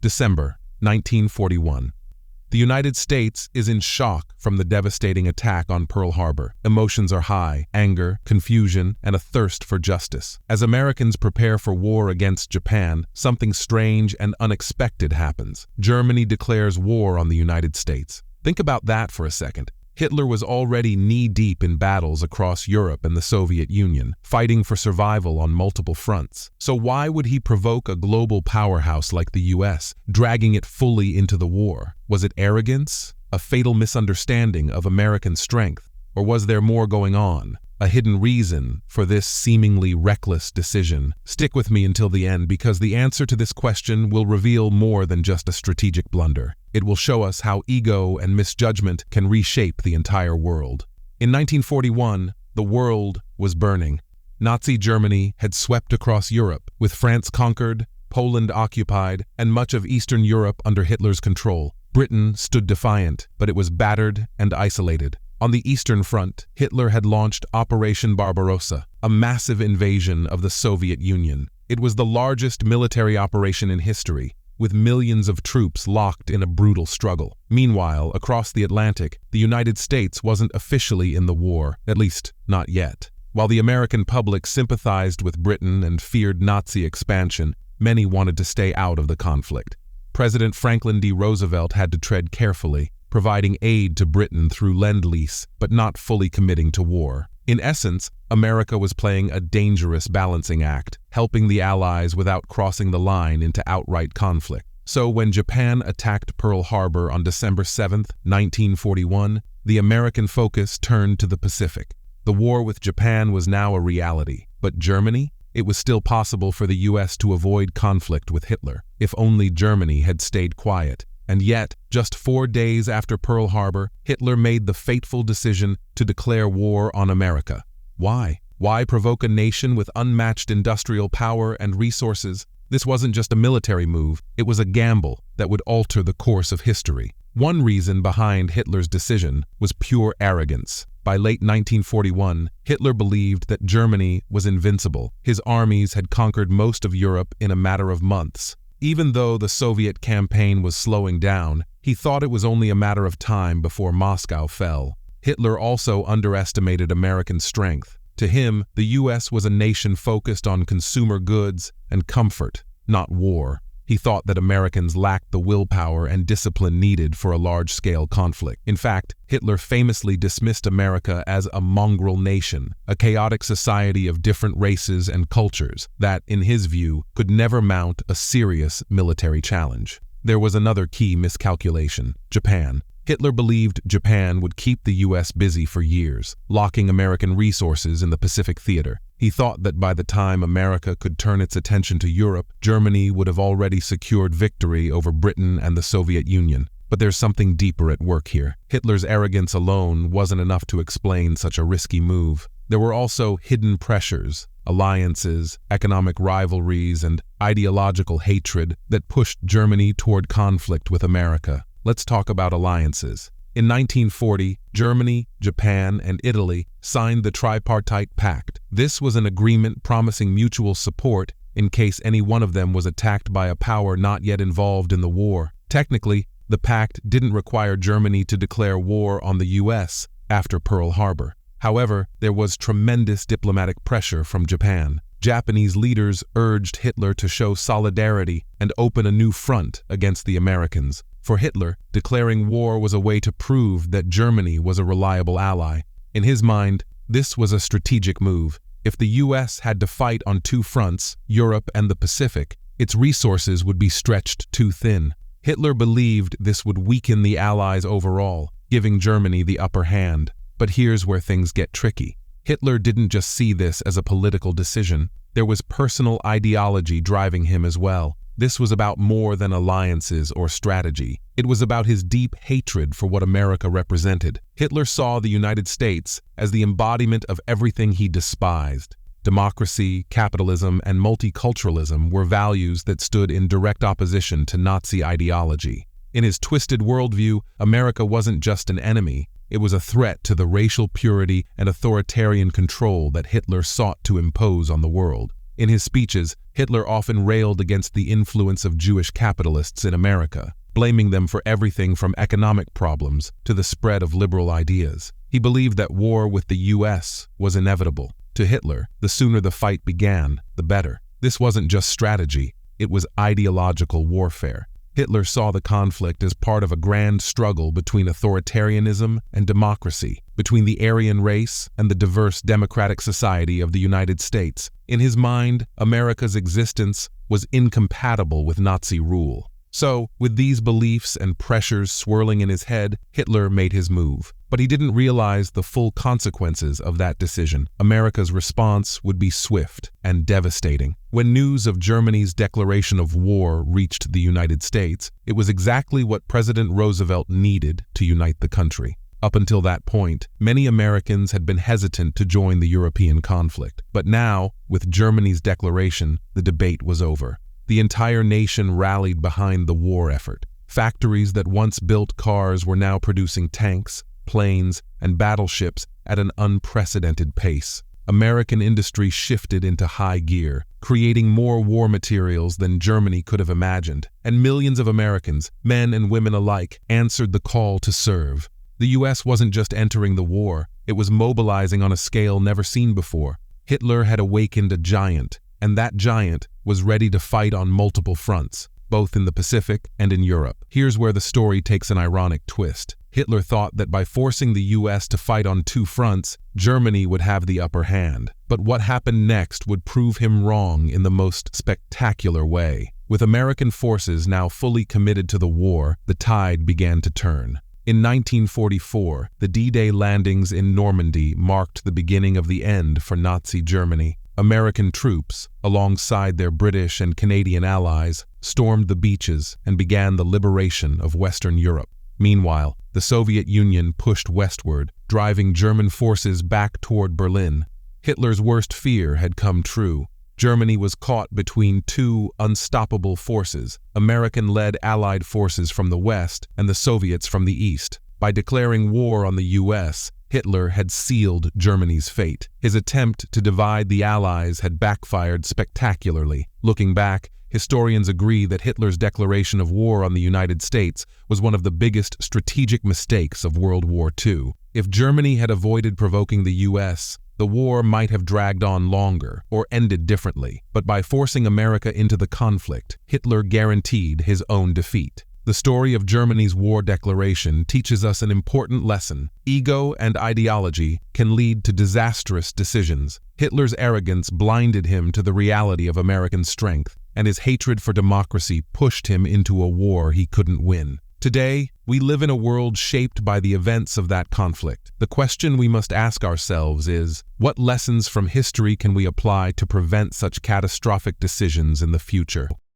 December 1941. The United States is in shock from the devastating attack on Pearl Harbor. Emotions are high: anger, confusion, and a thirst for justice. As Americans prepare for war against Japan, something strange and unexpected happens. Germany declares war on the United States. Think about that for a second. Hitler was already knee-deep in battles across Europe and the Soviet Union, fighting for survival on multiple fronts. So why would he provoke a global powerhouse like the US, dragging it fully into the war? Was it arrogance? A fatal misunderstanding of American strength? Or was there more going on? A hidden reason for this seemingly reckless decision? Stick with me until the end, because the answer to this question will reveal more than just a strategic blunder. It will show us how ego and misjudgment can reshape the entire world. In 1941, the world was burning. Nazi Germany had swept across Europe, with France conquered, Poland occupied, and much of Eastern Europe under Hitler's control. Britain stood defiant, but it was battered and isolated. On the Eastern Front, Hitler had launched Operation Barbarossa, a massive invasion of the Soviet Union. It was the largest military operation in history, with millions of troops locked in a brutal struggle. Meanwhile, across the Atlantic, the United States wasn't officially in the war, at least not yet. While the American public sympathized with Britain and feared Nazi expansion, many wanted to stay out of the conflict. President Franklin D. Roosevelt had to tread carefully, providing aid to Britain through Lend-Lease, but not fully committing to war. In essence, America was playing a dangerous balancing act, helping the Allies without crossing the line into outright conflict. So when Japan attacked Pearl Harbor on December 7, 1941, the American focus turned to the Pacific. The war with Japan was now a reality, but Germany? It was still possible for the US to avoid conflict with Hitler, if only Germany had stayed quiet. And yet, just 4 days after Pearl Harbor, Hitler made the fateful decision to declare war on America. Why? Why provoke a nation with unmatched industrial power and resources? This wasn't just a military move, it was a gamble that would alter the course of history. One reason behind Hitler's decision was pure arrogance. By late 1941, Hitler believed that Germany was invincible. His armies had conquered most of Europe in a matter of months. Even though the Soviet campaign was slowing down, he thought it was only a matter of time before Moscow fell. Hitler also underestimated American strength. To him, the US was a nation focused on consumer goods and comfort, not war. He thought that Americans lacked the willpower and discipline needed for a large-scale conflict. In fact, Hitler famously dismissed America as a mongrel nation, a chaotic society of different races and cultures that, in his view, could never mount a serious military challenge. There was another key miscalculation: Japan. Hitler believed Japan would keep the US busy for years, locking American resources in the Pacific theater. He thought that by the time America could turn its attention to Europe, Germany would have already secured victory over Britain and the Soviet Union. But there's something deeper at work here. Hitler's arrogance alone wasn't enough to explain such a risky move. There were also hidden pressures, alliances, economic rivalries, and ideological hatred that pushed Germany toward conflict with America. Let's talk about alliances. In 1940, Germany, Japan, and Italy signed the Tripartite Pact. This was an agreement promising mutual support in case any one of them was attacked by a power not yet involved in the war. Technically, the pact didn't require Germany to declare war on the US after Pearl Harbor. However, there was tremendous diplomatic pressure from Japan. Japanese leaders urged Hitler to show solidarity and open a new front against the Americans. For Hitler, declaring war was a way to prove that Germany was a reliable ally. In his mind, this was a strategic move. If the US had to fight on two fronts, Europe and the Pacific, its resources would be stretched too thin. Hitler believed this would weaken the Allies overall, giving Germany the upper hand. But here's where things get tricky. Hitler didn't just see this as a political decision. There was personal ideology driving him as well. This was about more than alliances or strategy. It was about his deep hatred for what America represented. Hitler saw the United States as the embodiment of everything he despised. Democracy, capitalism, and multiculturalism were values that stood in direct opposition to Nazi ideology. In his twisted worldview, America wasn't just an enemy. It was a threat to the racial purity and authoritarian control that Hitler sought to impose on the world. In his speeches, Hitler often railed against the influence of Jewish capitalists in America, blaming them for everything from economic problems to the spread of liberal ideas. He believed that war with the US was inevitable. To Hitler, the sooner the fight began, the better. This wasn't just strategy, it was ideological warfare. Hitler saw the conflict as part of a grand struggle between authoritarianism and democracy, between the Aryan race and the diverse democratic society of the United States. In his mind, America's existence was incompatible with Nazi rule. So, with these beliefs and pressures swirling in his head, Hitler made his move. But he didn't realize the full consequences of that decision. America's response would be swift and devastating. When news of Germany's declaration of war reached the United States, it was exactly what President Roosevelt needed to unite the country. Up until that point, many Americans had been hesitant to join the European conflict. But now, with Germany's declaration, the debate was over. The entire nation rallied behind the war effort. Factories that once built cars were now producing tanks, planes, and battleships at an unprecedented pace. American industry shifted into high gear, creating more war materials than Germany could have imagined, and millions of Americans, men and women alike, answered the call to serve. The US wasn't just entering the war, it was mobilizing on a scale never seen before. Hitler had awakened a giant, and that giant was ready to fight on multiple fronts, both in the Pacific and in Europe. Here's where the story takes an ironic twist. Hitler thought that by forcing the US to fight on two fronts, Germany would have the upper hand. But what happened next would prove him wrong in the most spectacular way. With American forces now fully committed to the war, the tide began to turn. In 1944, the D-Day landings in Normandy marked the beginning of the end for Nazi Germany. American troops, alongside their British and Canadian allies, stormed the beaches and began the liberation of Western Europe. Meanwhile, the Soviet Union pushed westward, driving German forces back toward Berlin. Hitler's worst fear had come true. Germany was caught between two unstoppable forces, American-led Allied forces from the West and the Soviets from the East. By declaring war on the US, Hitler had sealed Germany's fate. His attempt to divide the Allies had backfired spectacularly. Looking back, historians agree that Hitler's declaration of war on the United States was one of the biggest strategic mistakes of World War II. If Germany had avoided provoking the US, the war might have dragged on longer or ended differently. But by forcing America into the conflict, Hitler guaranteed his own defeat. The story of Germany's war declaration teaches us an important lesson. Ego and ideology can lead to disastrous decisions. Hitler's arrogance blinded him to the reality of American strength, and his hatred for democracy pushed him into a war he couldn't win. Today, we live in a world shaped by the events of that conflict. The question we must ask ourselves is, what lessons from history can we apply to prevent such catastrophic decisions in the future?